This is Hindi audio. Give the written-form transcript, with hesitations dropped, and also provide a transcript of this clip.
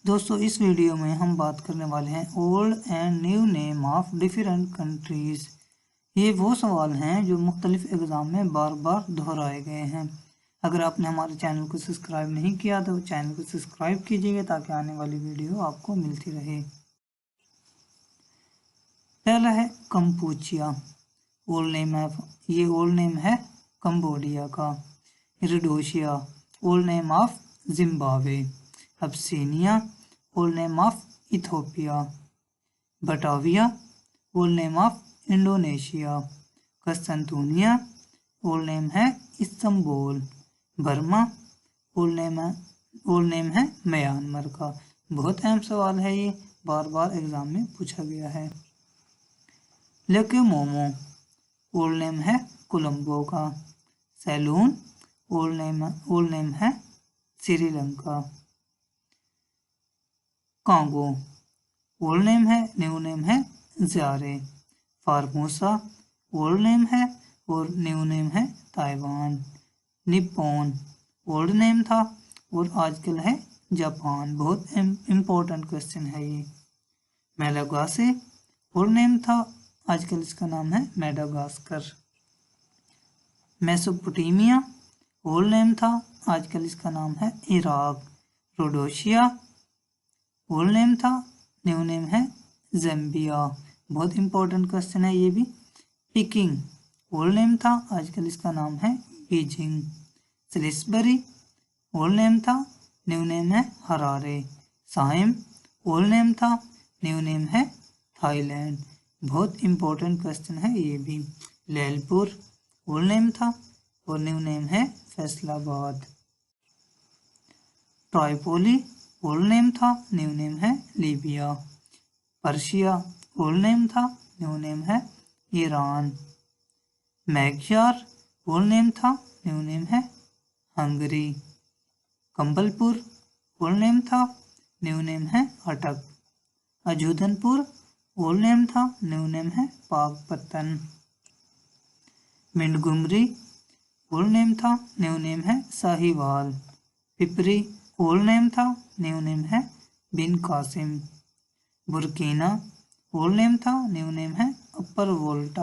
दोस्तों इस वीडियो में हम बात करने वाले हैं old and new name of different countries. ये वो सवाल हैं जो मुख्तलिफ एग्ज़ाम में बार बार दोहराए गए हैं। अगर आपने हमारे चैनल को सब्सक्राइब नहीं किया तो चैनल को सब्सक्राइब कीजिएगा ताकि आने वाली वीडियो आपको मिलती रहे। पहला है कंपूचिया। ओल्ड नेम है कंबोडिया का। Rhodesia old name of Zimbabwe. Abyssinia old name of Ethiopia. Batavia old name of Indonesia. कस्तंतुनिया ओल्ड नेम है इस्तंबुल। बर्मा ओल्ड नेम है म्यांमार का। बहुत अहम सवाल है, ये बार बार एग्जाम में पूछा गया है। लेके मोमो ओल्ड नेम है कोलंबो का। सैलून ओल्ड नेम है श्रीलंका। कांगो ओल्ड नेम है न्यू नेम है ज़ारे। फार्मोसा ओल्ड नेम है और न्यू नेम है ताइवान। निप्पॉन ओल्ड नेम था और आजकल है जापान। बहुत इम्पोर्टेंट क्वेश्चन है ये। मेलागासे ओल्ड नेम था, आजकल इसका नाम है मेडागास्कर। मेसोपोटामिया ओल्ड नेम था, आजकल इसका नाम है इराक। रोडोशिया ओल्ड नेम था, न्यू नेम है ज़ाम्बिया। बहुत इंपॉर्टेंट क्वेश्चन है ये भी। पिकिंग ओल्ड नेम था, आजकल इसका नाम है बीजिंग। सलिसबरी ओल्ड नेम था, न्यू नेम है हरारे। साइम ओल्ड नेम था, न्यू नेम है थाईलैंड। बहुत इंपॉर्टेंट क्वेश्चन है ये भी। लैलपुर ओल्ड नेम था और न्यू नेम है फैसलाबाद। ट्राइपोली ओल्ड नेम था, न्यू नेम है लीबिया। पर्शिया ओल्ड नेम था, न्यू नेम है ईरान। मैग्यार ओल्ड नेम था, न्यू नेम है हंगरी। कंबलपुर ओल्ड नेम था, न्यू नेम है अटक। अजूदनपुर ओल्ड नेम था, न्यू नेम है पाकपतन। मिंटगुमरी ओल्ड नेम था, न्यू नेम है साहिवाल। पिपरी ओल्ड नेम था, न्यू नेम है बिन कासिम। बुर्किना ओल्ड नेम था, न्यू नेम है अपर वोल्टा।